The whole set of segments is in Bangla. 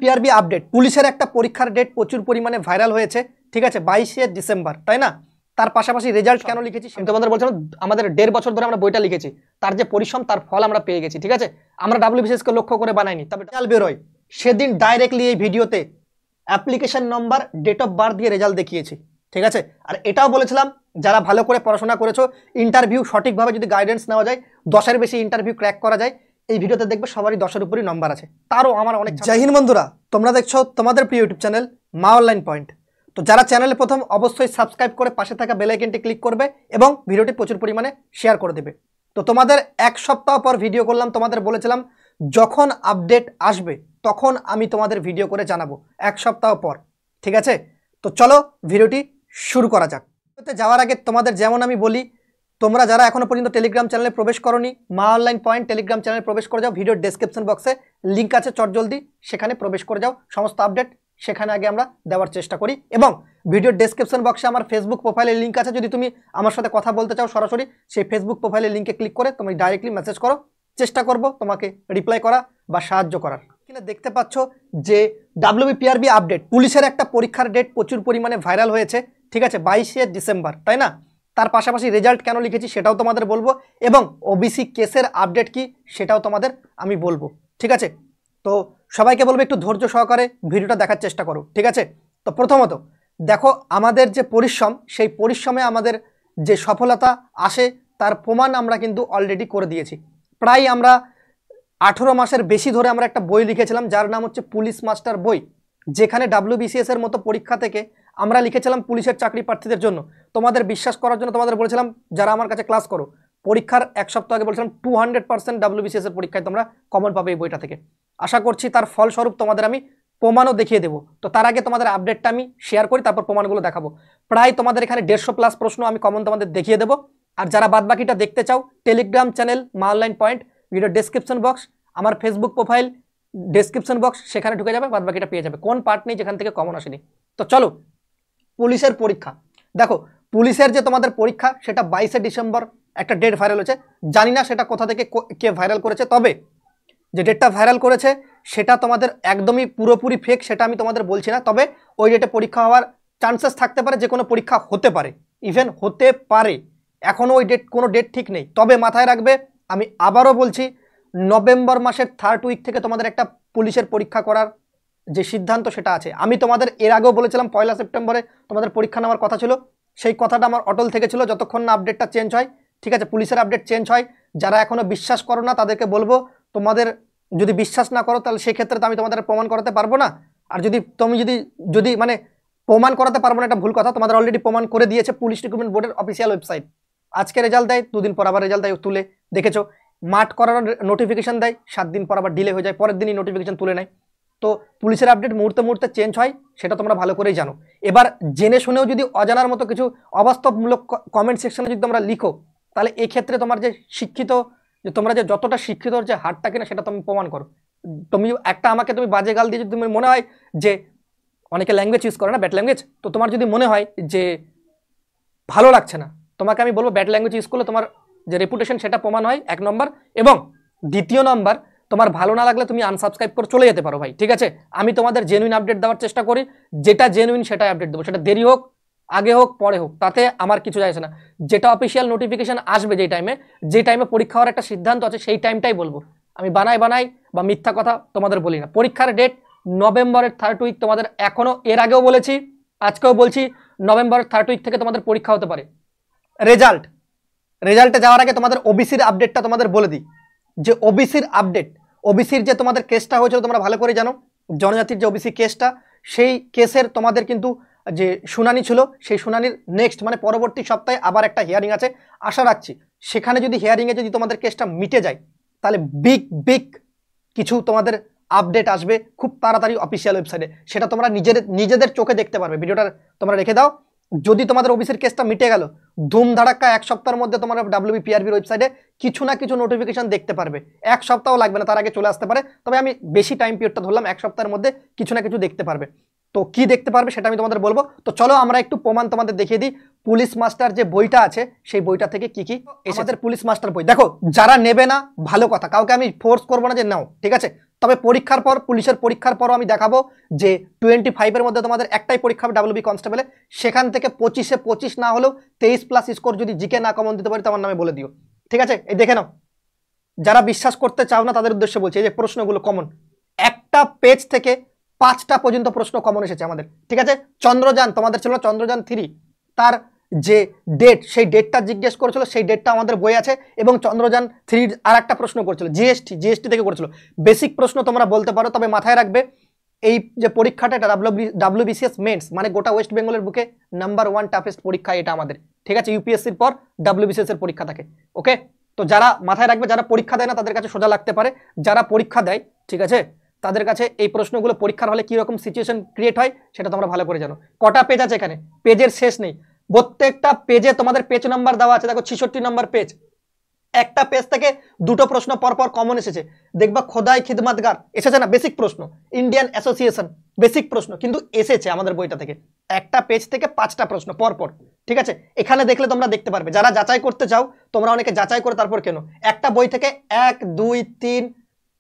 পিআরবি আপডেট পুলিশের একটা পরীক্ষার ডেট প্রচুর পরিমাণে ভাইরাল হয়েছে, ঠিক আছে, 22শে ডিসেম্বর, তাই না? তার পাশাপাশি রেজাল্ট কেন লিখেছি আমি তোমাদের বলছিলাম, আমাদের 1.5 বছর ধরে আমরা বইটা লিখেছি, তার যে পরিশ্রম তার ফল আমরা পেয়ে গেছি, ঠিক আছে। আমরা WBCS কে লক্ষ্য করে বানাইনি, তবে রেজাল্ট বেরোয় সেদিন ডাইরেক্টলি এই ভিডিওতে application number, date of birth দিয়ে রেজাল্ট দেখিয়েছি, ঠিক আছে। আর এটাও বলেছিলাম যারা ভালো করে পড়াশোনা করেছো, ইন্টারভিউ সঠিকভাবে যদি গাইডেন্স নেওয়া যায়, 10-এর বেশি ইন্টারভিউ ক্র্যাক করা যায়, এই ভিডিওতে দেখবে সবারই 10-এর উপরই নম্বর আছে। তারও আমার অনেক জয় হিন্দ বন্ধুরা, তোমরা দেখছো তোমাদের প্রিয় ইউটিউব চ্যানেল মা অনলাইন পয়েন্ট। তো যারা চ্যানেলে প্রথম অবশ্যই সাবস্ক্রাইব করে পাশে থাকা বেল আইকনটি ক্লিক করবে এবং ভিডিওটি প্রচুর পরিমাণে শেয়ার করে দেবে। তো তোমাদের এক সপ্তাহ পর ভিডিও করলাম, তোমাদের বলেছিলাম যখন আপডেট আসবে তখন আমি তোমাদের ভিডিও করে জানাবো, এক সপ্তাহ পর, ঠিক আছে। তো চলো ভিডিওটি শুরু করা যাক। যাওয়ার আগে তোমাদের যেমন আমি বলি, তোমরা যারা এখনো পর্যন্ত টেলিগ্রাম চ্যানেলে প্রবেশ করোনি, মা অনলাইন পয়েন্ট টেলিগ্রাম চ্যানেলে প্রবেশ করে যাও, ভিডিওর ডেসক্রিপশন বক্সে লিঙ্ক আছে, চটজলদি সেখানে প্রবেশ করে যাও। সমস্ত আপডেট সেখানে আগে আমরা দেওয়ার চেষ্টা করি। এবং ভিডিওর ডেসক্রিপশন বক্সে আমার ফেসবুক প্রোফাইলের লিঙ্ক আছে, যদি তুমি আমার সাথে কথা বলতে চাও সরাসরি সেই ফেসবুক প্রোফাইলের লিঙ্কে ক্লিক করে তুমি ডাইরেক্টলি মেসেজ করো, চেষ্টা করব তোমাকে রিপ্লাই করা বা সাহায্য করার। কিনা দেখতে পাচ্ছ যে WBPRB আপডেট পুলিশের একটা পরীক্ষার ডেট প্রচুর পরিমাণে ভাইরাল হয়েছে, ঠিক আছে, 22শে ডিসেম্বর, তাই না? তার পাশাপাশি রেজাল্ট কেন লিখেছি সেটাও তোমাদের বলবো, এবং ওবিসি কেসের আপডেট কি সেটাও তোমাদের আমি বলবো, ঠিক আছে। তো সবাইকে বলবো একটু ধৈর্য সহকারে ভিডিওটা দেখার চেষ্টা করো, ঠিক আছে। তো প্রথমত দেখো, আমাদের যে পরিশ্রম, সেই পরিশ্রমে আমাদের যে সফলতা আসে তার প্রমাণ আমরা কিন্তু অলরেডি করে দিয়েছি। প্রায় আমরা 18 মাসের বেশি ধরে আমরা একটা বই লিখেছিলাম যার নাম হচ্ছে পুলিশ মাস্টার বই, যেখানে WBCS এর মতো পরীক্ষা থেকে আমরা লিখেছিলাম পুলিশের চাকরি প্রার্থীদের জন্য। তোমাদের বিশ্বাস করার জন্য তোমাদের বলেছিলাম, যারা আমার কাছে ক্লাস করো, পরীক্ষার এক সপ্তাহ আগে বলেছিলাম 200% WBCS এর পরীক্ষায় তোমরা কমন পাবে এই বইটা থেকে। আশা করছি তার ফলস্বরূপ তোমাদের আমি প্রমাণও দেখিয়ে দেবো। তো তার আগে তোমাদের আপডেটটা আমি শেয়ার করি, তারপর প্রমাণগুলো দেখাবো। প্রায় তোমাদের এখানে 150+ প্রশ্ন আমি কমন তোমাদের দেখিয়ে দেবো। আর যারা বাদবাকিটা দেখতে চাও, টেলিগ্রাম চ্যানেল মা online point, video description box, আমার ফেসবুক প্রোফাইল ডেসক্রিপশন বক্স, সেখানে ঢুকে যাবে, বাদবাকিটা পেয়ে যাবে। কোন পার্ট নেই যেখান থেকে কমন আসেনি। তো চলো, পুলিশের পরীক্ষা দেখো, পুলিশের যে তোমাদের পরীক্ষা সেটা 22শে ডিসেম্বর একটা ডেট ভাইরাল হয়েছে। জানি না সেটা কোথা থেকে কে ভাইরাল করেছে, তবে যে ডেটটা ভাইরাল করেছে সেটা তোমাদের একদমই পুরোপুরি ফেক সেটা আমি তোমাদের বলছি না। তবে ওই ডেটে পরীক্ষা হওয়ার চান্সেস থাকতে পারে, যে কোনো পরীক্ষা হতে পারে, ইভেন হতে পারে। এখনও ওই ডেট, কোনো ডেট ঠিক নেই। তবে মাথায় রাখবে, আমি আবারও বলছি, নভেম্বর মাসের 3rd উইক থেকে তোমাদের একটা পুলিশের পরীক্ষা করার যে সিদ্ধান্ত সেটা আছে। আমি তোমাদের এর আগেও বলেছিলাম 1 সেপ্টেম্বরে তোমাদের পরীক্ষা নেওয়ার কথা ছিল, সেই কথাটা আমার অটল থেকেছিল যতক্ষণ না আপডেটটা চেঞ্জ হয়, ঠিক আছে, পুলিশের আপডেট চেঞ্জ হয়। যারা এখনও বিশ্বাস করো না তাদেরকে বলবো, তোমাদের যদি বিশ্বাস না করো তাহলে সেক্ষেত্রে তো আমি তোমাদের প্রমাণ করাতে পারবো না। আর তুমি যদি মানে প্রমাণ করাতে পারবো না, এটা ভুল কথা, তোমাদের অলরেডি প্রমাণ করে দিয়েছে পুলিশ রিক্রুটমেন্ট বোর্ডের অফিসিয়াল ওয়েবসাইট। আজকে রেজাল্ট দেয়, 2 দিন পর আবার রেজাল্ট দেয় তুলে, দেখেছো। মাঠ করানোর নোটিফিকেশন দেয়, 7 দিন পর আবার ডিলে হয়ে যায়, পরের দিনই নোটিফিকেশন তুলে নেয়। তো পুলিশের আপডেট মুহূর্তে মুহূর্তে চেঞ্জ হয়, সেটা তোমরা ভালো করেই জানো। এবার জেনে শুনেও যদি অজানার মতো কিছু অবাস্তবমূলক কমেন্ট সেকশনে যদি তোমরা লিখো, তাহলে এক্ষেত্রে তোমার যে শিক্ষিত, যে তোমরা যে যতটা শিক্ষিত যে হারটা কিনা সেটা তুমি প্রমাণ করো। তুমি একটা আমাকে তুমি বাজে গাল দিয়ে যদি তুমি মনে হয় যে, অনেকে ল্যাঙ্গুয়েজ ইউজ করে না, ব্যাড ল্যাঙ্গুয়েজ, তো তোমার যদি মনে হয় যে ভালো লাগছে না, তোমাকে আমি বলবো ব্যাড ল্যাঙ্গুয়েজ ইউজ করলে তোমার যে রেপুটেশন সেটা প্রমাণ হয়, 1 নম্বর। এবং 2য় নম্বর, তোমার ভালো না লাগলে তুমি আনসাবস্ক্রাইব করে চলে যেতে পারো ভাই, ঠিক আছে। আমি তোমাদের জেনুইন আপডেট দেওয়ার চেষ্টা করি, যেটা জেনুইন সেটাই আপডেট দেবো, সেটা দেরি হোক, আগে হোক, পরে হোক, তাতে আমার কিছু যায় আসে না। যেটা অফিসিয়াল নোটিফিকেশন আসবে, যে টাইমে পরীক্ষা হওয়ার একটা সিদ্ধান্ত আছে, সেই টাইমটাই বলবো। আমি বানাই বা মিথ্যা কথা তোমাদের বলি না। পরীক্ষার ডেট নভেম্বরের 3rd উইক, তোমাদের এখনও এর আগেও বলেছি, আজকেও বলছি, নভেম্বরের 3rd উইক থেকে তোমাদের পরীক্ষা হতে পারে। রেজাল্টে যাওয়ার আগে তোমাদের ওবিসির আপডেটটা তোমাদের বলে দিই, যে ওবিসির আপডেট, ওবিসির যে তোমাদের কেসটা হয়েছিল তোমরা ভালো করে জানো, জনজাতির যে ওবিসি কেসটা, সেই কেসের তোমাদের কিন্তু যে শুনানি ছিল, সেই শুনানির নেক্সট মানে পরবর্তী সপ্তাহে আবার একটা হিয়ারিং আছে। আশা রাখছি সেখানে যদি হিয়ারিংয়ে যদি তোমাদের কেসটা মিটে যায়, তাহলে বিগ কিছু তোমাদের আপডেট আসবে খুব তাড়াতাড়ি অফিসিয়াল ওয়েবসাইটে। সেটা তোমরা নিজেদের চোখে দেখতে পারবে। ভিডিওটা তোমরা রেখে দাও, যদি তোমাদের ওবিসির কেসটা মিটে গেল, ধুমধাড়াক্কা 1 সপ্তাহের মধ্যে তোমরা WBPRBর ওয়েবসাইটে কিছু না কিছু নোটিফিকেশন দেখতে পারবে। 1 সপ্তাহ লাগবে না, তার আগে চলে আসতে পারে, তবে আমি বেশি টাইম পিরিয়ডটা ধরলাম, 1 সপ্তাহের মধ্যে কিছু না কিছু দেখতে পারবে। তো কি দেখতে পারবে সেটা আমি তোমাদের বলবো। তো চলো আমরা একটু প্রমাণ তোমাদের দেখিয়ে দিই। পুলিশ মাস্টার যে বইটা আছে, সেই বইটা থেকে কি আমাদের পুলিশ মাস্টার বই, দেখো যারা নেবে না ভালো কথা, কাউকে আমি ফোর্স করবো না যে নাও, ঠিক আছে। তবে পরীক্ষার পর পুলিশের পরীক্ষার পরও আমি দেখাবো যে 25-এর মধ্যে তোমাদের একটাই পরীক্ষা হবে ডাব্লিউবি কনস্টেবলে, সেখান থেকে 25-এ 25 না হলেও 23+ স্কোর যদি জিকে না কমন দিতে পারি তোমার নামে বলে দিও। ঠিক আছে, এই দেখে নাও, যারা বিশ্বাস করতে চাও না তাদের উদ্দেশ্যে বলছি, এই যে প্রশ্নগুলো কমন, একটা পেজ থেকে 5টা পর্যন্ত প্রশ্ন কমন এসেছে আমাদের। ঠিক আছে, চন্দ্রযান তোমাদের ছিল চন্দ্রযান 3, তার যে ডেট সেই ডেটটা জিজ্ঞেস করেছিল, সেই ডেটটা আমাদের বই আছে। এবং চন্দ্রযান 3 আর একটা প্রশ্ন করেছিল জিএসটি থেকে করেছিল। বেসিক প্রশ্ন তোমরা বলতে পারো, তবে মাথায় রাখবে এই যে পরীক্ষাটা এটা ডাব্লিউবিসিএস মেন্স, মানে গোটা ওয়েস্ট বেঙ্গলের বুকে নাম্বার 1 টাফেস্ট পরীক্ষা এটা আমাদের। ঠিক আছে, ইউপিএসসির পর ডাব্লিউবিসিএস এর পরীক্ষা থাকে। ওকে, তো যারা মাথায় রাখবে, যারা পরীক্ষা দেয় না তাদের কাছে সোজা লাগতে পারে, যারা পরীক্ষা দেয় ঠিক আছে তাদের কাছে এই প্রশ্নগুলো পরীক্ষার হলে কীরকম সিচুয়েশন ক্রিয়েট হয় সেটা তোমরা ভালো করে জানো। কটা পেজ আছে এখানে, পেজের শেষ নেই, প্রত্যেকটা পেজে তোমাদের পেজ নাম্বার দেওয়া আছে। দেখো 66 নম্বর পেজ, একটা পেজ থেকে দুটো প্রশ্ন পরপর কমন এসেছে। দেখবা খোদাই খিদমতগার এসেছে না, বেসিক প্রশ্ন, ইন্ডিয়ান অ্যাসোসিয়েশন বেসিক প্রশ্ন কিন্তু এসেছে আমাদের বইটা থেকে, একটা পেজ থেকে 5টা প্রশ্ন পরপর। ঠিক আছে, এখানে দেখলে তোমরা দেখতে পারবে, যারা যাচাই করতে চাও তোমরা অনেকে যাচাই করে তারপর কেন, একটা বই থেকে 1 2 3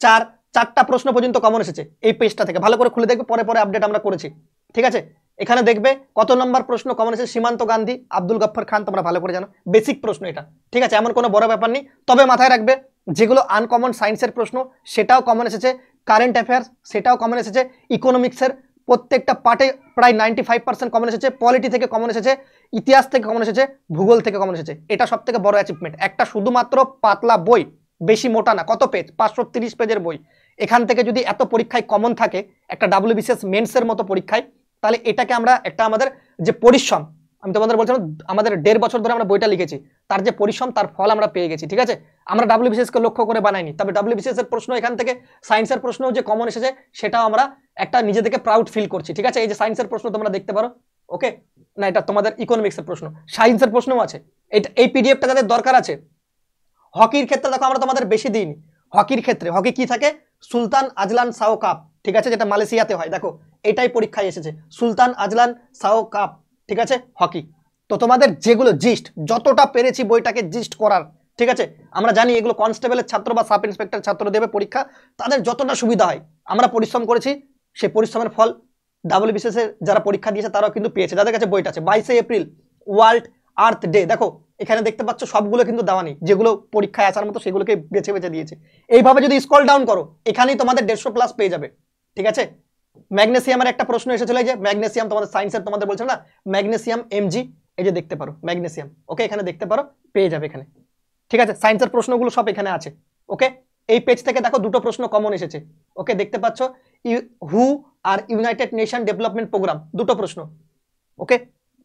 4 4টা প্রশ্ন পর্যন্ত কমন এসেছে এই পেজটা থেকে, ভালো করে খুলে দেখবে, পরে পরে আপডেট আমরা করেছি। ঠিক আছে, এখানে দেখবে কত নম্বর প্রশ্ন কমন এসেছে, সীমান্ত গান্ধী, আব্দুল গফফর খান, তোমরা ভালো করে জানো, বেসিক প্রশ্ন এটা। ঠিক আছে, এমন কোনো বড় ব্যাপার নেই। তবে মাথায় রাখবে যেগুলো আনকমন সায়েন্সের প্রশ্ন সেটাও কমন এসেছে, কারেন্ট অ্যাফেয়ার্স সেটাও কমন এসেছে, ইকোনমিক্সের প্রত্যেকটা পার্টে প্রায় 95% কমন এসেছে, পলিটি থেকে কমন এসেছে, ইতিহাস থেকে কমন এসেছে, ভূগোল থেকে কমন এসেছে। এটা সব থেকে বড় অ্যাচিভমেন্ট। একটা শুধুমাত্র পাতলা বই, বেশি মোটা না, কত পেজ, 530 পেজের বই, এখান থেকে যদি এত পরীক্ষায় কমন থাকে একটা ডাব্লিউবিসিএস মেন্সের মতো পরীক্ষায়, তাহলে এটাকে আমরা একটা আমাদের যে পরিশ্রম, আমি তোমাদের বলছিলাম আমাদের 1.5 বছর ধরে আমরা বইটা লিখেছি, তার যে পরিশ্রম তার ফল আমরা পেয়ে গেছি। ঠিক আছে, আমরা ডাব্লিউবিসিএস কে লক্ষ্য করে বানাইনি, তবে ডাব্লিউবিসিএস এর প্রশ্ন এখান থেকে সায়েন্সের প্রশ্ন যে কমন এসেছে সেটাও আমরা একটা নিজে থেকে প্রাউড ফিল করছি। ঠিক আছে, এই যে সায়েন্সের প্রশ্ন তোমরা দেখতে পারো, ওকে না, এটা তোমাদের ইকোনমিক্সের প্রশ্ন, সায়েন্সের প্রশ্নও আছে। এই পিডিএফটা যাদের দরকার আছে। হকির ক্ষেত্রে দেখো আমরা তোমাদের বেশি দিইনি, হকির ক্ষেত্রে হকি কি থাকে, সুলতান আজলান শাহ কাপ, ঠিক আছে, যেটা মালয়েশিয়াতে হয়, দেখো এটাই পরীক্ষায় এসেছে, সুলতান আজলান শাহ কাপ। ঠিক আছে, হকি। তো তোমাদের যেগুলো জিস্ট, যতটা পেরেছি বইটাকে জিস্ট করার, ঠিক আছে, আমরা জানি এগুলো কনস্টেবলের ছাত্র বা সাব ইন্সপেক্টর ছাত্র দেবে পরীক্ষা, তাদের যতটা সুবিধা হয় আমরা পরিশ্রম করেছি, সেই পরিশ্রমের ফল ডাব্লিউবিসিএস এর যারা পরীক্ষা দিয়েছে তারাও কিন্তু পেয়েছে, যাদের কাছে বইটা আছে। 22শে এপ্রিল ওয়ার্ল্ড আর্থ ডে, দেখো এখানে দেখতে পাচ্ছ সবগুলো কিন্তু দেওয়া নেই, যেগুলো পরীক্ষায় আসার মতো সেগুলোকে বেছে বেছে দিয়েছে। এইভাবে যদি স্ক্রল ডাউন করো এখানেই তোমাদের 150+ পেয়ে যাবে। ঠিক আছে, ম্যাগনেসিয়ামের একটা প্রশ্ন এসেছিল, এই যে ম্যাগনেসিয়াম তোমাদের সায়েন্সের তোমাদের বলছে না, ম্যাগনেসিয়াম এমজি, এই যে দেখতে পারো ম্যাগনেসিয়াম, ওকে এখানে দেখতে পারো, পেয়ে যাবে এখানে। ঠিক আছে, সায়েন্সের প্রশ্নগুলো সব এখানে আছে। ওকে, এই পেজ থেকে দেখো দুটো প্রশ্ন কমন এসেছে, ওকে দেখতে পাচ্ছ, হু আর ইউনাইটেড নেশন ডেভেলপমেন্ট প্রোগ্রাম, দুটো প্রশ্ন। ওকে,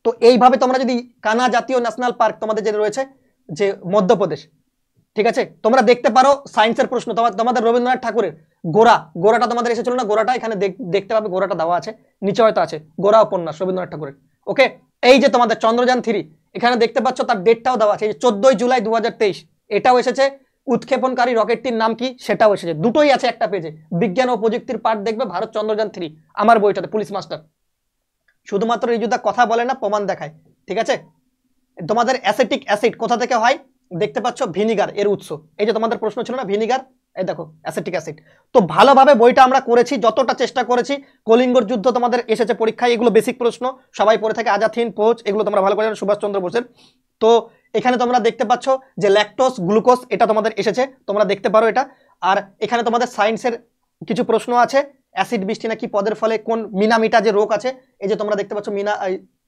তো এইভাবে তোমরা যদি কানা জাতীয় ন্যাশনাল পার্ক তোমাদের যে রয়েছে যে মধ্যপ্রদেশ, ঠিক আছে, তোমরা দেখতে পারো সায়েন্সের প্রশ্ন, তোমাদের রবীন্দ্রনাথ ঠাকুরের গোরাটা তোমাদের এসেছিল না, গোরাটা এখানে দেখতে পাবে, গোরাটা দেওয়া আছে, নিচে হয়তো আছে গোরা উপন্যাস রবীন্দ্রনাথ ঠাকুরের। ওকে, এই যে তোমাদের চন্দ্রযান 3 এখানে দেখতে পাচ্ছ, তার ডেটটাও দেওয়া আছে, 14 জুলাই 2023, এটাও এসেছে। উৎক্ষেপণকারী রকেটটির নাম কি সেটাও এসেছে, দুটোই আছে একটা পেজে। বিজ্ঞান ও প্রযুক্তির পার্ট দেখবে ভারত চন্দ্রযান 3 আমার বইটাতে, পুলিশ মাস্টার। শুধুমাত্র রিজুদা কথা বলে না, প্রমাণ দেখায়। ঠিক আছে, তোমাদের অ্যাসিটিক অ্যাসিড কোথা থেকে হয় দেখতে পাচ্ছ, ভিনিগার এর উৎস। এই যে তোমাদের প্রশ্ন ছিল না ভিনিগার, এই দেখো অ্যাসিটিক অ্যাসিড। তো ভালোভাবে বইটা আমরা করেছি, যতটা চেষ্টা করেছি। কলিঙ্গর যুদ্ধ তোমাদের এসেছে পরীক্ষায়, এগুলো বেসিক প্রশ্ন সবাই পড়ে থাকে, আজাদ হিন্দ ফৌজ, এগুলো তোমরা ভালো করে জানো, সুভাষচন্দ্র বোসের। তো এখানে তোমরা দেখতে পাচ্ছ যে ল্যাকটোজ গ্লুকোজ, এটা তোমাদের এসেছে, তোমরা দেখতে পারো এটা। আর এখানে তোমাদের সায়েন্সের কিছু প্রশ্ন আছে, অ্যাসিড বৃষ্টি নাকি পদের ফলে কোন মিনামিটা যে রোগ আছে, এই যে তোমরা দেখতে পাচ্ছ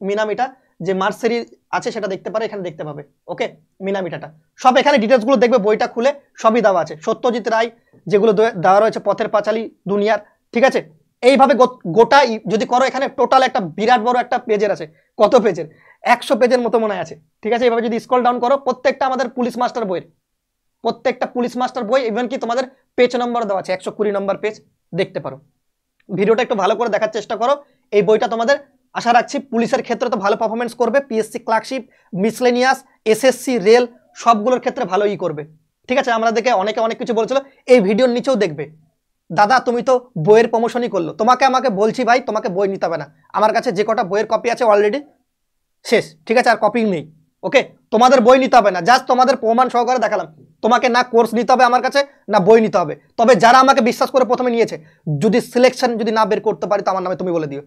মিনামিটা যে মার্সেরি আছে সেটা দেখতে পারো, এখানে দেখতে পাবে। ওকে, মিনামিটাটা সব এখানে ডিটেলসগুলো দেখবে, বইটা খুলে সবই দেওয়া আছে। সত্যজিৎ রায় যেগুলো দেওয়া রয়েছে, পথের পাঁচালী দুনিয়ার। ঠিক আছে, এইভাবে গোটা যদি করো, এখানে টোটাল একটা বিরাট বড় একটা পেজের আছে, কত পেজের, 100 পেজের মতো মনে আছে। ঠিক আছে, এইভাবে যদি স্ক্রল ডাউন করো, প্রত্যেকটা আমাদের পুলিশ মাস্টার বইয়ের, প্রত্যেকটা পুলিশ মাস্টার বই, ইভেন কি তোমাদের পেজ নম্বর দেওয়া আছে, 120 নম্বর পেজ, দেখতে পারো। ভিডিওটা একটু ভালো করে দেখার চেষ্টা করো। এই বইটা তোমাদের আশা রাখছি পুলিশের ক্ষেত্রে তো ভালো পারফরমেন্স করবে, PSC clerkship, miscellaneous, SSC, rail সবগুলোর ক্ষেত্রে ভালোই করবে। ঠিক আছে, আমাদেরকে অনেকে অনেক কিছু বলছিল, এই ভিডিওর নিচেও দেখবে, দাদা তুমি তো বইয়ের প্রমোশনই করলো, আমাকে বলছি ভাই তোমাকে বই নিতে হবে না, আমার কাছে যে কটা বইয়ের কপি আছে অলরেডি শেষ। ঠিক আছে, আর কপি নেই। ওকে, তোমাদের বই নিতে হবে না, জাস্ট তোমাদের প্রমাণ সহকারে দেখালাম। তোমাকে না কোর্স নিতে হবে আমার কাছে, না বই নিতে হবে। তবে যারা আমাকে বিশ্বাস করে প্রথমে নিয়েছে, যদি সিলেকশন যদি না বের করতে পারি তো আমার নামে তুমি বলে দিও,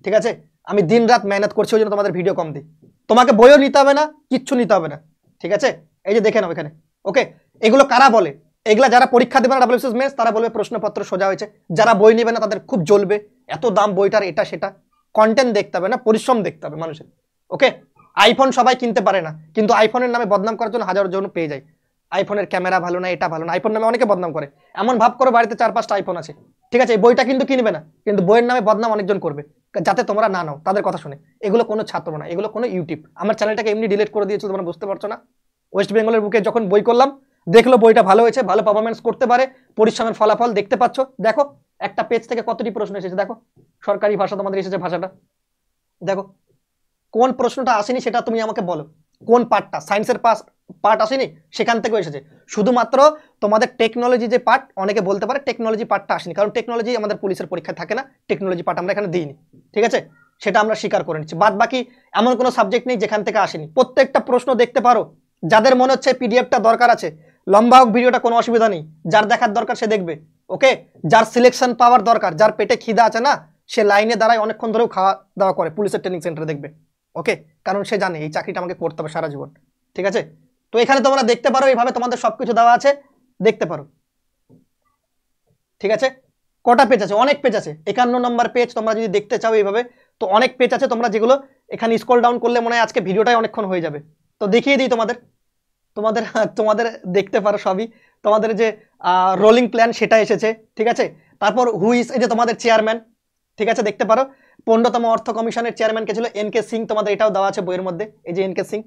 ঠিক আছে? আমি দিন রাত মেহনত করছি, ওই জন্য তোমাদের ভিডিও কম দিই। তোমাকে বইও নিতে হবে না, কিচ্ছু নিতে হবে না, ঠিক আছে? এই যে দেখে নাও এখানে। ওকে, এগুলো কারা বলে? এগুলা যারা পরীক্ষা দেবে না ডাব্লিউবিসিএস মেন্স, তারা বলবে প্রশ্নপত্র সোজা হয়েছে। যারা বই নেবে না তাদের খুব জ্বলবে, এত দাম বইটার, এটা সেটা। কন্টেন্ট দেখতে হবে না, পরিশ্রম দেখতে হবে মানুষের। ওকে, আইফোন সবাই কিনতে পারে না, কিন্তু আইফোনের নামে বদনাম করার জন্য হাজার জন পেয়ে যায়। আইফোনের ক্যামেরা ভালো না, এটা ভালো না, আইফোন নামে অনেকে বদনাম করে। এমন ভাব করে বাড়িতে 4-5টা আইফোন আছে, ঠিক আছে? এই বইটা কিন্তু কিনবে না, কিন্তু বইয়ের নামে বদনাম অনেকজন করবে, যাতে তোমরা না নাও তাদের কথা শুনে। এগুলো কোনো ছাত্র না, এগুলো কোনো ইউটিউব। আমার চ্যানেলটাকে এমনি ডিলিট করে দিয়েছিল, তোমরা বুঝতে পারছো না? ওয়েস্ট বেঙ্গলের বুকে যখন বই করলাম, দেখলো বইটা ভালো হয়েছে, ভালো পারফরমেন্স করতে পারে, পরিশ্রমের ফলাফল দেখতে পাচ্ছ। দেখো একটা পেজ থেকে কতটি প্রশ্ন এসেছে, দেখো সরকারি ভাষা তোমাদের এসেছে, ভাষাটা দেখো। কোন প্রশ্নটা আসেনি সেটা তুমি আমাকে বলো। কোন পার্টটা, সায়েন্সের পার্ট আসেনি, সেখান থেকে এসেছে। শুধুমাত্র তোমাদের টেকনোলজি যে পার্ট, অনেকে বলতে পারে টেকনোলজি পার্টটা আসেনি, কারণ টেকনোলজি আমাদের পুলিশের পরীক্ষায় থাকে না, টেকনোলজি পার্ট আমরা এখানে দিইনি, ঠিক আছে? সেটা আমরা স্বীকার করে নিচ্ছি। বাদ বাকি এমন কোনো সাবজেক্ট নেই যেখান থেকে আসেনি। প্রত্যেকটা প্রশ্ন দেখতে পারো। যাদের মনে হচ্ছে পিডিএফটা দরকার আছে, লম্বা হোক ভিডিওটা, কোনো অসুবিধা নেই, যার দেখার দরকার সে দেখবে। ওকে, যার সিলেকশন পাওয়ার দরকার, যার পেটে খিদা আছে না, সে লাইনে দাঁড়ায় অনেকক্ষণ ধরেও খাওয়া দাওয়া করে পুলিশের ট্রেনিং সেন্টারে, দেখবে। ওকে, কারণ সে জানে এই চাকরিটা আমাকে করতে হবে সারা জীবন, ঠিক আছে? তো এখানে তোমরা দেখতে পারো, এইভাবে তোমাদের সবকিছু দেওয়া আছে, দেখতে পারো, ঠিক আছে? কটা পেজ আছে? অনেক পেজ আছে, 51 নম্বর পেজ। তোমরা যদি দেখতে চাও এইভাবে, তো অনেক পেজ আছে, তোমরা যেগুলো এখানে স্ক্রল ডাউন করলে মনে হয় আজকে ভিডিওটাই অনেকক্ষণ হয়ে যাবে। তো দেখিয়ে দিই তোমাদের, তোমাদের তোমাদের দেখতে পারো সবই। তোমাদের যে রোলিং প্ল্যান সেটা এসেছে, ঠিক আছে? তারপর হুইস, এই যে তোমাদের চেয়ারম্যান, ঠিক আছে, দেখতে পারো। 15তম অর্থ কমিশনের চেয়ারম্যান কে ছিল এনকে সিং, তোমাদের এটাও দেওয়া আছে বইয়ের মধ্যে, এই যে এনকে সিং,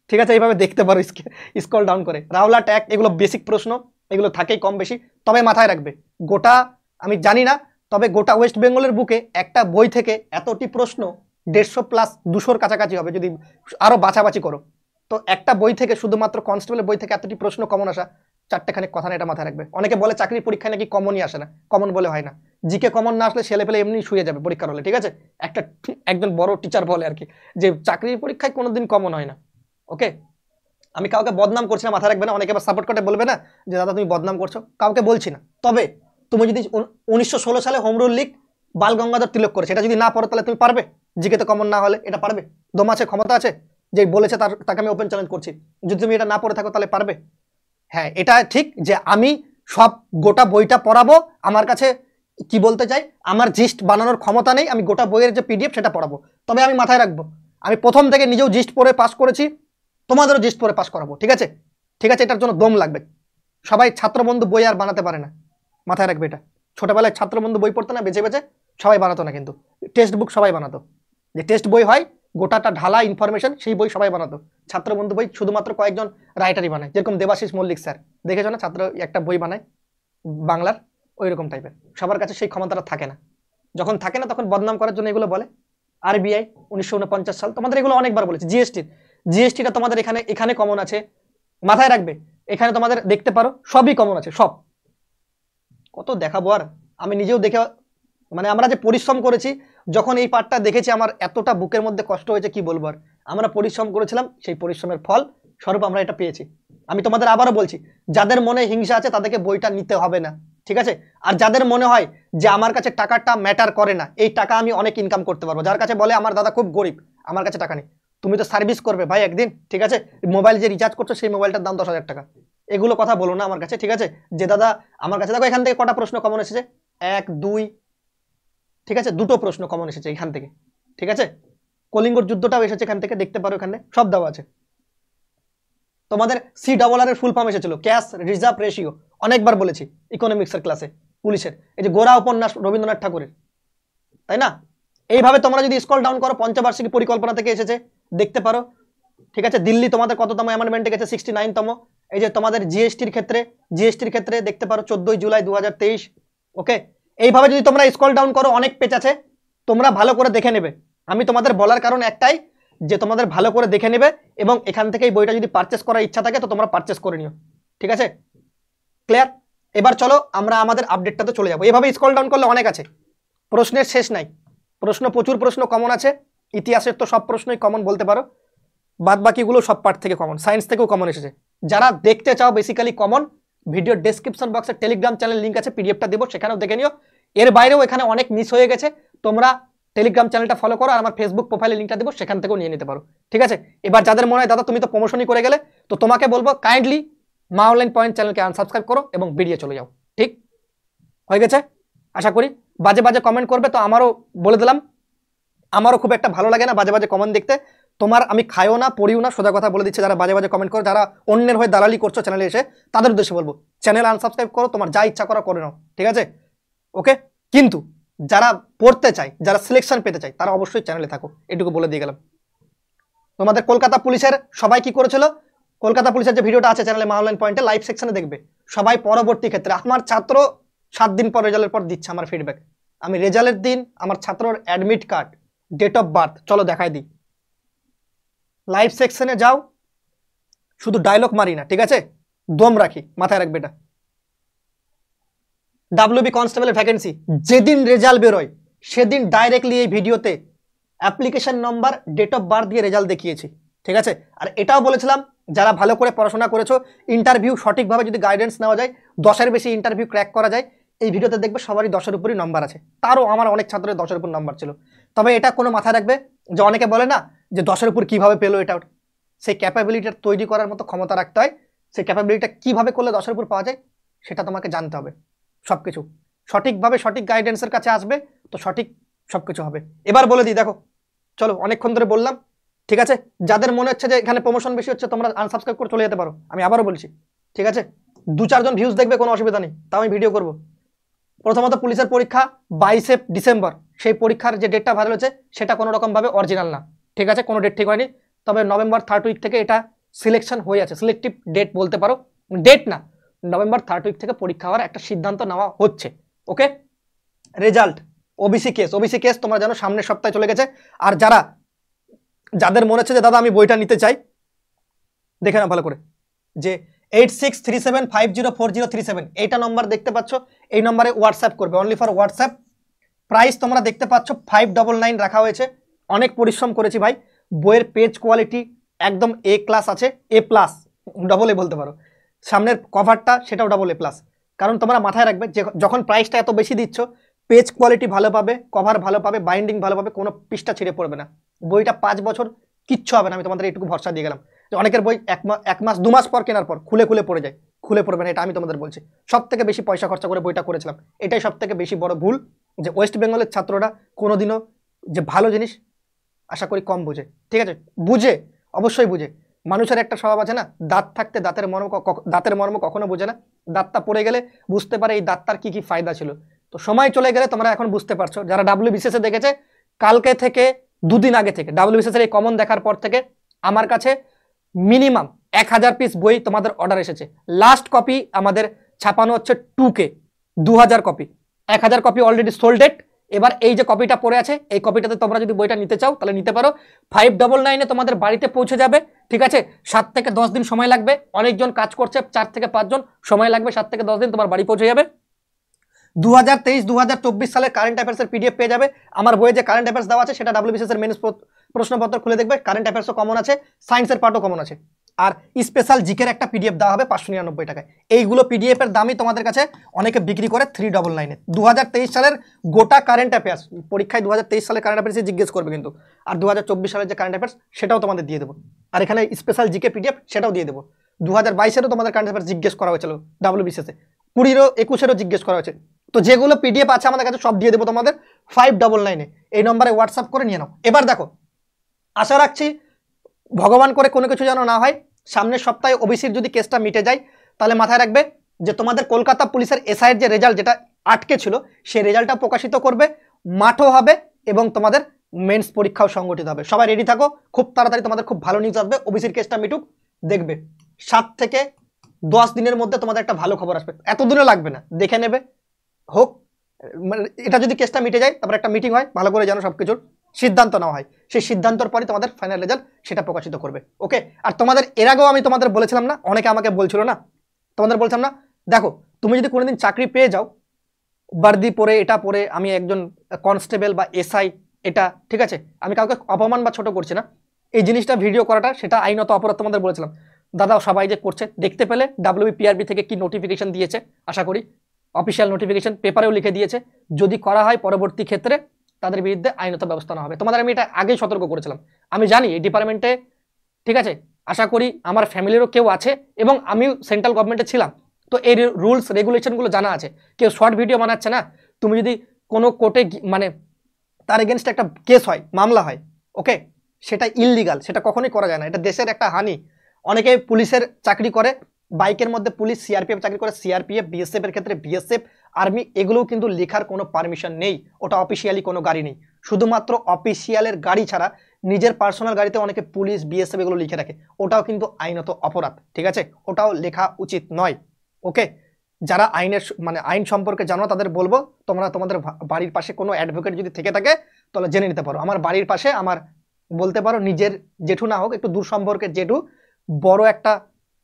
ঠিক আছে? এইভাবে দেখতে পারো স্ক্রল ডাউন করে। রাওলা ট্যাগ, এগুলো বেসিক প্রশ্ন, এগুলো থাকেই কম বেশি। তবে মাথায় রাখবে, গোটা আমি জানি না, তবে গোটা ওয়েস্ট বেঙ্গলের বুকে একটা বই থেকে এতটি প্রশ্ন 150 প্লাস 200-র কাছাকাছি হবে যদি আরো বাছাবাছি করো। তো একটা বই থেকে, শুধুমাত্র কনস্টেবলের বই থেকে এতটি প্রশ্ন কমন আসা, চারটেখানে কথা না, এটা মাথায় রাখবে। অনেকে বলে চাকরির পরীক্ষায় নাকি কমনই আসে না, কমন বলে হয় না। জিকে কমন না আসলে ছেলে পেলে এমনি শুয়ে যাবে পরীক্ষার হলে, ঠিক আছে? একজন বড় টিচার বলে আর কি, যে চাকরির পরীক্ষায় কোনোদিন কমন হয় না। ওকে, আমি কাউকে বদনাম করছি না, মাথায় রাখবে না। অনেকে আবার সাপোর্ট করে বলবে না যে দাদা তুমি বদনাম করছো, কাউকে বলছি না। তবে তুমি যদি 1916 সালে হোম রুল লিগ বাল গঙ্গাধর তিলক করেছে, এটা যদি না পড়ো তাহলে তুমি পারবে? জিকেতে কমন না হলে এটা পারবে? দম আছে, ক্ষমতা আছে? যে বলেছে তাকে আমি ওপেন চ্যালেঞ্জ করছি, যদি তুমি এটা না পড়ে থাকো তাহলে পারবে? হ্যাঁ, এটা ঠিক যে আমি সব গোটা বইটা পড়াবো। আমার কাছে কি বলতে চাই, আমার জিস্ট বানানোর ক্ষমতা নেই, আমি গোটা বইয়ের যে পিডিএফ সেটা পড়াবো। তবে আমি মাথায় রাখবো, আমি প্রথম থেকে নিজেও জিস্ট পড়ে পাস করেছি, তোমাদেরও জিস্ট পড়ে পাস করাবো, ঠিক আছে? ঠিক আছে, এটার জন্য দম লাগবে। সবাই ছাত্রবন্ধু বই আর বানাতে পারে না, মাথায় রাখবে এটা। ছোটবেলায় ছাত্রবন্ধু বই পড়তে না, বেছে বেছে সবাই বানাতো না, কিন্তু টেক্সট বুক সবাই বানাতো। যে টেক্সট বই হয় গোটাটা ঢালা ইনফরমেশন, সেই বই সবাই বানাতো। ছাত্রবন্ধু বই শুধুমাত্র কয়েকজন রাইটারই বানায়, যেরকম দেবাশিস মল্লিক স্যার, দেখেছো না? ছাত্র একটা বই বানায় বাংলার, ওই রকম টাইপের। সবার কাছে সেই ক্ষমতাটা থাকে না, যখন থাকে না তখন বদনাম করার জন্য এগুলো বলে। আরবিআই 1949 সাল, তোমাদের এগুলো অনেকবার বলেছি। জিএসটিটা তোমাদের এখানে কমন আছে, মাথায় রাখবে। এখানে তোমাদের দেখতে পারো সবই কমন আছে, সব। কত দেখাবো আর, আমি নিজেও দেখে, মানে আমরা যে পরিশ্রম করেছি, যখন এই পার্টটা দেখেছি আমার এতটা বুকের মধ্যে কষ্ট হয়েছে কি বলবো আর। আমরা পরিশ্রম করেছিলাম, সেই পরিশ্রমের ফল স্বরূপ আমরা এটা পেয়েছি। আমি তোমাদের আবারও বলছি, যাদের মনে হিংসা আছে তাদেরকে বইটা নিতে হবে না, ঠিক আছে? আর যাদের মনে হয় যে আমার কাছে টাকাটা ম্যাটার করে না, এই টাকা আমি অনেক ইনকাম করতে পারবো, যার কাছে বলে আমার দাদা খুব গরিব, আমার কাছে টাকা নেই, তুমি তো সার্ভিস করবে ভাই একদিন, ঠিক আছে? মোবাইল যে রিচার্জ করছো সেই মোবাইলটার দাম 10,000 টাকা, এগুলো কথা বলো না আমার কাছে, ঠিক আছে? যে দাদা আমার কাছে, দেখো এখান থেকে কটা প্রশ্ন কমন এসেছে, 1 2, ঠিক আছে? 2টো প্রশ্ন কমন এসেছে এখান থেকে, ঠিক আছে? কলিঙ্গর যুদ্ধটাও এসেছে এখান থেকে, দেখতে পারো এখানে সব দেওয়া আছে। তোমাদের CRR এর ফুল ফর্ম এসেছিল, ক্যাশ রিজার্ভ রেশিও, অনেকবার বলেছি ইকোনমিক্সের ক্লাসে, পুলিশের। এই যে গোরা উপন্যাস রবীন্দ্রনাথ ঠাকুরের, তাই না? এইভাবে তোমরা যদি স্ক্রল ডাউন করো, পঞ্চবার্ষিকী পরিকল্পনা থেকে এসেছে, দেখতে পারো, ঠিক আছে? দিল্লি তোমাদের কততম অ্যামেন্ডমেন্টে গেছে, 69তম। এই যে তোমাদের জিএসটির ক্ষেত্রে দেখতে পারো 14 জুলাই 2023। ওকে, এইভাবে যদি তোমরা স্ক্রল ডাউন করো, অনেক পেজ আছে, তোমরা ভালো করে দেখে নেবে। আমি তোমাদের বলার কারণ একটাই, যে তোমাদের ভালো করে দেখে নেবে, এবং এখান থেকে এই বইটা যদি পারচেস করার ইচ্ছা থাকে তো তোমরা পারচেস করে নিও, ঠিক আছে? ক্লিয়ার? এবার চলো আমরা আমাদের আপডেটটাতে চলে যাবো। এভাবে স্ক্রল ডাউন করলে অনেক আছে, প্রশ্নের শেষ নাই, প্রশ্ন প্রচুর প্রশ্ন কমন আছে। ইতিহাসের তো সব প্রশ্নই কমন বলতে পারো। বাদ বাকিগুলো সব পার্ট থেকে কমন, সায়েন্স থেকেও কমন এসেছে। যারা দেখতে চাও বেসিক্যালি কমন, ভিডিও ডেসক্রিপশন বক্সে টেলিগ্রাম চ্যানেল লিঙ্ক আছে, পিডিএফটা দেবো, সেখানেও দেখে নিও। এর বাইরেও এখানে অনেক মিস হয়ে গেছে, তোমরা টেলিগ্রাম চ্যানেলটা ফলো করো, আর আমার ফেসবুক প্রোফাইলে লিঙ্কটা দেবো, সেখান থেকেও নিয়ে নিতে পারো, ঠিক আছে। এবার যাদের মনে হয় দাদা তুমি তো প্রমোশনই করে গেলে, তো তোমাকে বলবো কাইন্ডলি মা অনলাইন পয়েন্ট চ্যানেলকে আনসাবস্ক্রাইব করো এবং বেরিয়ে চলে যাও, ঠিক হয়ে গেছে আশা করি। বাজে বাজে কমেন্ট করবে তো আমারও বলে দিলাম, আমারও খুব একটা ভালো লাগে না বাজে বাজে কমেন্ট দেখতে। তোমার আমি খাইও না পড়িও না, সোজা কথা বলে দিচ্ছে। যারা বাজে বাজে কমেন্ট করো, যারা অন্যের হয়ে দালালি করছো চ্যানেলে এসে, তাদের উদ্দেশ্যে বলবো চ্যানেল আনসাবস্ক্রাইব করো, তোমার যা ইচ্ছা করা করে নাও, ঠিক আছে ওকে। কিন্তু যারা পড়তে চায়, যারা সিলেকশন পেতে চায়, তারা অবশ্যই চ্যানেলে থাকো, এটুকু বলে দিয়ে গেলাম। তোমাদের কলকাতা পুলিশের সবাই কি করেছিল, কলকাতা পুলিশের যে ভিডিওটা আছে চ্যানেলে মা অনলাইন পয়েন্টে লাইভ সেকশনে দেখবে সবাই। পরবর্তী ক্ষেত্রে আমার ছাত্র 7 দিন পর রেজাল্টের পর দিচ্ছে আমার ফিডব্যাক, আমি রেজাল্টের দিন আমার ছাত্রর admit card, date of birth চলো দেখাই দিই। লাইভ সেকশনে যাও, শুধু ডায়লগ মারি না, ঠিক আছে, দম রাখি, মাথায় রাখবে এটা। ডাব্লিউবি কনস্টেবলের ভ্যাকেন্সি যেদিন রেজাল্ট বেরোয় সেদিন ডাইরেক্টলি এই ভিডিওতে application number, date of birth দিয়ে রেজাল্ট দেখিয়েছি, ঠিক আছে। আর এটাও বলেছিলাম যারা ভালো করে পড়াশোনা করেছো, ইন্টারভিউ সঠিকভাবে যদি গাইডেন্স নেওয়া যায়, 10-এর বেশি ইন্টারভিউ ক্র্যাক করা যায়, এই ভিডিওতে দেখবে সবারই 10-এর উপরই নম্বর আছে। তারও আমার অনেক ছাত্রের 10-এর উপর নম্বর ছিল। তবে এটা কোনো মাথায় রাখবে যে অনেকে বলে না যে 10-এর উপর কীভাবে পেলো, এটা সেই ক্যাপাবিলিটিটা তৈরি করার মতো ক্ষমতা রাখতে হয়। সেই ক্যাপাবিলিটিটা কীভাবে করলে 10-এর উপর পাওয়া যায় সেটা তোমাকে জানতে হবে। সব কিছু সঠিকভাবে সঠিক গাইডেন্সের কাছে আসবে তো সঠিক সব কিছু হবে। এবার বলে দিই, দেখো চলো অনেকক্ষণ ধরে বললাম, ঠিক আছে। যাদের মনে হচ্ছে যে এখানে প্রমোশন বেশি হচ্ছে, তোমরা আনসাবস্ক্রাইব করে চলে যেতে পারো, আমি আবারও বলছি, ঠিক আছে। 2-4 জন ভিউজ দেখবে, কোনো অসুবিধা নেই, তাও আমি ভিডিও করব। প্রথমত পুলিশের পরীক্ষা 22শে ডিসেম্বর, সেই পরীক্ষার যে ডেটটা ভাইরাল হয়েছে সেটা কোনো রকমভাবে অরিজিনাল না, ঠিক আছে, কোনো ডেট ঠিক হয়নি। তবে নভেম্বর 3rd উইক থেকে এটা সিলেকশন হয়ে আছে, সিলেক্টিভ ডেট বলতে পারো, ডেট না, নভেম্বর 3rd উইক থেকে পরীক্ষা হওয়ার একটা সিদ্ধান্ত নেওয়া হচ্ছে, ওকে। রেজাল্ট ওবিসি কেস তোমরা জানো সামনের সপ্তাহে চলে গেছে। আর যাদের মনে হচ্ছে যে দাদা আমি বইটা নিতে চাই, দেখে না ভালো করে, যে 8637504037 এইটা নম্বর দেখতে পাচ্ছ, এই নম্বরে হোয়াটসঅ্যাপ করবে, অনলি ফর হোয়াটসঅ্যাপ। প্রাইস তোমরা দেখতে পাচ্ছ 599 রাখা হয়েছে। অনেক পরিশ্রম করেছি ভাই, বইয়ের পেজ কোয়ালিটি একদম A ক্লাস আছে, A+, ডবল A বলতে পারো। সামনের কভারটা সেটাও ডবল A+, কারণ তোমরা মাথায় রাখবে যে যখন প্রাইসটা এত বেশি দিচ্ছ, পেজ কোয়ালিটি ভালো পাবে, কভার ভালো পাবে, বাইন্ডিং ভালো পাবে, কোনো পৃষ্ঠা ছিঁড়ে পড়বে না। বইটা 5 বছর কিচ্ছু হবে না, আমি তোমাদের এইটুকু ভরসা দিয়ে গেলাম। যে অনেকের বই 1 মাস 2 মাস পর কেনার পর খুলে পড়ে যায়, খুলে পড়বে না, এটা আমি তোমাদের বলছি। সব থেকে বেশি পয়সা খরচা করে বইটা করেছিলাম, এটাই সব থেকে বেশি বড় ভুল, যে ওয়েস্ট বেঙ্গলের ছাত্ররা কোনোদিনও যে ভালো জিনিস আশা করি কম বুঝে, ঠিক আছে। বুঝে, অবশ্যই বুঝে। মানুষের একটা স্বভাব আছে না, দাঁত থাকতে দাঁতের মর্ম কখনো বোঝে না, দাঁতটা পড়ে গেলে বুঝতে পারে এই দাঁতটার কি কি ফায়দা ছিল। তো সময় চলে গেলে তোমরা এখন বুঝতে পারছো। যারা WBCS দেখেছে, কালকে থেকে 2 দিন আগে থেকে WBCS এই কমন দেখার পর থেকে আমার কাছে মিনিমাম 1000 পিস বই তোমাদের অর্ডার এসেছে। লাস্ট কপি আমাদের ছাপানো হচ্ছে 2K, 2000 কপি, 1000 কপি অলরেডি সোল্ডেড। এবার এই যে কপিটা পড়ে আছে, এই কপিটাতে তোমরা যদি বইটা নিতে চাও তাহলে নিতে পারো। 599 তোমাদের বাড়িতে পৌঁছে যাবে, ঠিক আছে। 7 থেকে 10 দিন সময় লাগবে, অনেকজন কাজ করছে, 4 থেকে 5 জন সময় লাগবে, 7 থেকে 10 দিন তোমার বাড়ি পৌঁছে যাবে। 2023-2024 সালের কারেন্ট অ্যাফেয়ার্সের PDF পেয়ে যাবে। আমার বইয়ে যে কারেন্ট অ্যাফেয়ার্স দেওয়া আছে সেটা WBCS এর মেন্স প্রশ্নপত্র খুলে দেখবে, কারেন্ট অ্যাফেয়ার্সও কমন আছে, সায়েন্সের পার্টও কমন আছে। আর স্পেশাল জিকের একটা PDF দেওয়া হবে 599 টাকায়। এইগুলো PDF এর দামই তোমাদের কাছে অনেকে বিক্রি করে 399-এ। 2023 সালের গোটা কারেন্ট অ্যাফেয়ার্স, পরীক্ষায় 2023 সালের কারেন্ট অ্যাফেয়ার্সে জিজ্ঞেস করবে কিন্তু, আর 2024 সালের যে কারেন্ট অ্যাফেয়ার্স সেটাও তোমাদের দিয়ে দেবো। আর এখানে স্পেশাল জিকে PDF সেটাও দিয়ে দেবো। 2022-এরও তোমাদের কারেন্ট অ্যাফেয়ার্স জিজ্ঞেস করা হয়েছিল WBCS-এ, 20-ও 21-এরও জিজ্ঞেস করা হয়েছে। তো যেগুলো PDF আছে আমাদের কাছে সব দিয়ে দেবো তোমাদের 599-এ। এই নম্বরে হোয়াটসঅ্যাপ করে নিয়ে নাও। এবার দেখো, আশা রাখছি ভগবান করে কোনো কিছু যেন না হয়, সামনের সপ্তাহে ওবিসির যদি কেসটা মিটে যায়, তাহলে মাথায় রাখবে যে তোমাদের কলকাতা পুলিশের SI-এর যে রেজাল্ট যেটা আটকে ছিল, সেই রেজাল্টটা প্রকাশিত করবে, মাঠও হবে এবং তোমাদের মেন্স পরীক্ষাও সংগঠিত হবে। সবাই রেডি থাকো, খুব তাড়াতাড়ি তোমাদের খুব ভালো নিউজ আসবে। ওবিসির কেসটা মিটুক, দেখবে 7 থেকে 10 দিনের মধ্যে তোমাদের একটা ভালো খবর আসবে, এতদিনও লাগবে না, দেখে নেবে হোক। মানে এটা যদি কেসটা মিটে যায়, তারপর একটা মিটিং হয়, ভালো করে যেন সবকিছুর সিদ্ধান্ত নেওয়া হয়, সেই সিদ্ধান্তর পরে তোমাদের ফাইনাল রেজাল্ট সেটা প্রকাশিত করবে, ওকে। আর তোমাদের এর আগেও আমি তোমাদের বলেছিলাম না, অনেকে আমাকে বলছিল না, তোমাদের বলছিলাম না, দেখো তুমি যদি কোনোদিন চাকরি পেয়ে যাও, বার্দি পরে এটা পরে আমি একজন কনস্টেবল বা SI, এটা ঠিক আছে, আমি কাউকে অপমান বা ছোট করছি না, এই জিনিসটা ভিডিও করাটা সেটা আইনত অপরাধ তোমাদের বলেছিলাম। দাদা সবাই যে করছে দেখতে পেলে WPRB থেকে কি নোটিফিকেশন দিয়েছে, আশা করি অফিসিয়াল নোটিফিকেশন পেপারেও লিখে দিয়েছে, যদি করা হয় পরবর্তী ক্ষেত্রে তাদের বিরুদ্ধে আইনত ব্যবস্থা নেওয়া হবে। তোমাদের আমি এটা আগেই সতর্ক করেছিলাম। আমি জানি এই ডিপার্টমেন্টে, ঠিক আছে, আশা করি আমার ফ্যামিলিরও কেউ আছে এবং আমিও সেন্ট্রাল গভর্নমেন্টে ছিলাম, তো এই রুলস রেগুলেশনগুলো জানা আছে। কেউ শর্ট ভিডিও বানাচ্ছে না, তুমি যদি কোনো কোর্টে মানে তার এগেনস্ট একটা কেস হয়, মামলা হয়, ওকে, সেটা ইললিগাল, সেটা কখনোই করা যায় না, এটা দেশের একটা হানি। অনেকে পুলিশের চাকরি করে, বাইকের মধ্যে পুলিশ, সিআরপিএফ চাকরি করে সিআরপিএফ, বিএসএফ এর ক্ষেত্রে বিএসএফ, আর্মি, এগুলোও কিন্তু লেখার কোনো পারমিশন নেই, ওটা অফিসিয়ালি কোনো গাড়ি নেই। শুধুমাত্র অফিসিয়ালের গাড়ি ছাড়া নিজের পার্সোনাল গাড়িতে অনেকে পুলিশ বিএসএফ এগুলো লিখে রাখে, ওটাও কিন্তু আইনত অপরাধ, ঠিক আছে, ওটাও লেখা উচিত নয়। ওকে, যারা আইনের মানে আইন সম্পর্কে জানো তাদের বলবো, তোমরা তোমাদের বাড়ির পাশে কোনো অ্যাডভোকেট যদি থেকে থাকে তাহলে জেনে নিতে পারো। আমার বাড়ির পাশে আমার বলতে পারো নিজের জেঠু না হোক, একটু দূর সম্পর্কের জেঠু বড় একটা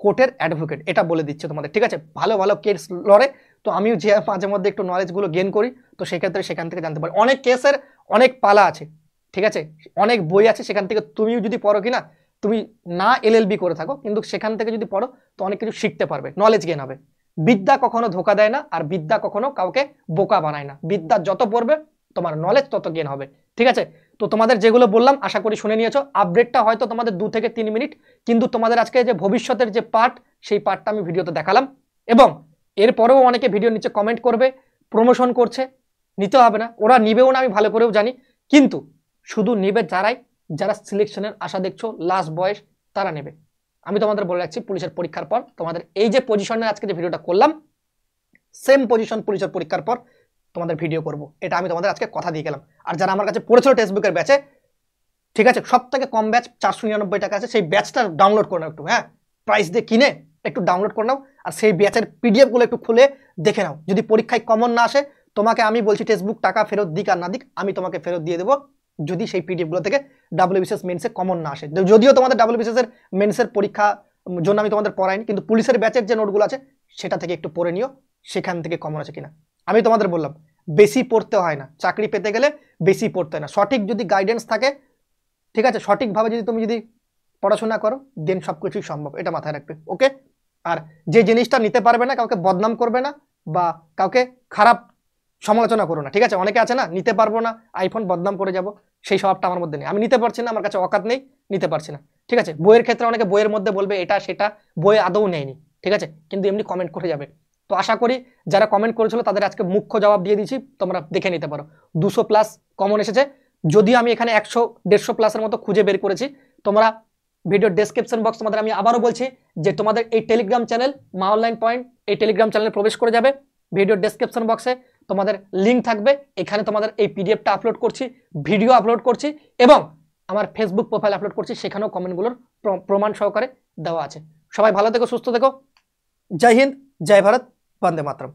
কোর্টের অ্যাডভোকেট, এটা বলে দিচ্ছে তোমাদের, ঠিক আছে, ভালো ভালো কেস লড়ে। তো আমিও যে মাঝে মধ্যে একটু নলেজগুলো গেইন করি, তো সেক্ষেত্রে সেখান থেকে জানতে পারি। অনেক কেসের অনেক পালা আছে, ঠিক আছে, অনেক বই আছে, সেখান থেকে তুমিও যদি পড়ো কিনা, তুমি না LLB করে থাকো কিন্তু সেখান থেকে যদি পড়ো তো অনেক কিছু শিখতে পারবে, নলেজ গেইন হবে। বিদ্যা কখনো ধোকা দেয় না, আর বিদ্যা কখনো কাউকে বোকা বানায় না। বিদ্যা যত পড়বে তোমার নলেজ তত গেইন হবে, ঠিক আছে। তো তোমাদের যেগুলো বললাম আশা করি শুনে নিয়েছো। আপডেটটা হয়তো তোমাদের 2 থেকে 3 মিনিট, কিন্তু তোমাদের আজকে যে ভবিষ্যতের যে পার্ট, সেই পার্টটা আমি ভিডিওতে দেখালাম। এবং এরপরেও অনেকে ভিডিও নিচে কমেন্ট করবে, প্রমোশন করছে, নিতে হবে না, ওরা নিবেও না, আমি ভালো করেও জানি, কিন্তু শুধু নেবে যারা সিলেকশনের আশা দেখছো, লাস্ট বয়স, তারা নেবে। আমি তোমাদের বলে রাখছি, পুলিশের পরীক্ষার পর তোমাদের এই যে পজিশনে আজকে যে ভিডিওটা করলাম, সেম পজিশন পুলিশের পরীক্ষার পর তোমাদের ভিডিও করব, এটা আমি তোমাদের আজকে কথা দিয়ে গেলাম। আর যারা আমার কাছে পড়েছিল টেক্সটবুকের ব্যাচে, ঠিক আছে, সব থেকে কম ব্যাচ 499 টাকা আছে, সেই ব্যাচটা ডাউনলোড করে নাও একটু, হ্যাঁ, প্রাইস দিয়ে কিনে একটু ডাউনলোড করে নাও, আর সেই ব্যাচের PDF গুলো একটু খুলে দেখে নাও। যদি পরীক্ষায় কমন না আসে, তোমাকে আমি বলছি টেক্সটবুক টাকা ফেরত দিক আর না দিক, আমি তোমাকে ফেরত দিয়ে দেবো, যদি সেই PDF গুলো থেকে WBCS মেন্সে কমন না আসে। যদিও তোমাদের WBCS এর মেন্সের পরীক্ষা জন্য আমি তোমাদের পড়াইনি, কিন্তু পুলিশের ব্যাচের যে নোটগুলো আছে সেটা থেকে একটু পড়ে নিও, সেখান থেকে কমন আছে কিনা। আমি তোমাদের বললাম বেশি পড়তে হয় না, চাকরি পেতে গেলে বেশি পড়তে হয় না, সঠিক যদি গাইডেন্স থাকে, ঠিক আছে, সঠিকভাবে যদি তুমি যদি পড়াশোনা করো, দেন সব কিছুই সম্ভব, এটা মাথায় রাখবে, ওকে। আর যে জিনিসটা নিতে পারবে না, কাউকে বদনাম করবে না বা কাউকে খারাপ সমালোচনা করো না, ঠিক আছে। অনেকে আছে না, নিতে পারবো না, আইফোন, বদনাম করে যাব, সেই স্বভাবটা আমার মধ্যে নেই। আমি নিতে পারছি না, আমার কাছে অকাত নেই, নিতে পারছি না, ঠিক আছে। বইয়ের ক্ষেত্রে অনেকে বইয়ের মধ্যে বলবে এটা সেটা, বই আদৌ নেয়নি, ঠিক আছে, কিন্তু এমনি কমেন্ট করে যাবে। তো আশা করি যারা কমেন্ট করেছিল তাদের আজকে মুখ্য জবাব দিয়ে দিচ্ছি, তোমরা দেখে নিতে পারো। 200+ কমন এসেছে, যদিও আমি এখানে 100-150+ মতো খুঁজে বের করেছি। তোমরা ভিডিও ডেসক্রিপশন বক্স, তোমাদের আমি আবারও বলছি যে তোমাদের এই টেলিগ্রাম চ্যানেল মা অনলাইন পয়েন্ট, এই টেলিগ্রাম চ্যানেলে প্রবেশ করে যাবে, ভিডিও ডেসক্রিপশন বক্সে তোমাদের লিঙ্ক থাকবে, এখানে তোমাদের এই PDFটা আপলোড করছি, ভিডিও আপলোড করছি এবং আমার ফেসবুক প্রোফাইল আপলোড করছি, সেখানেও কমেন্টগুলোর প্রমাণ সহকারে দেওয়া আছে। সবাই ভালো থেকো, সুস্থ থেকো, জয় হিন্দ, জয় ভারত, বন্দে মাতরম।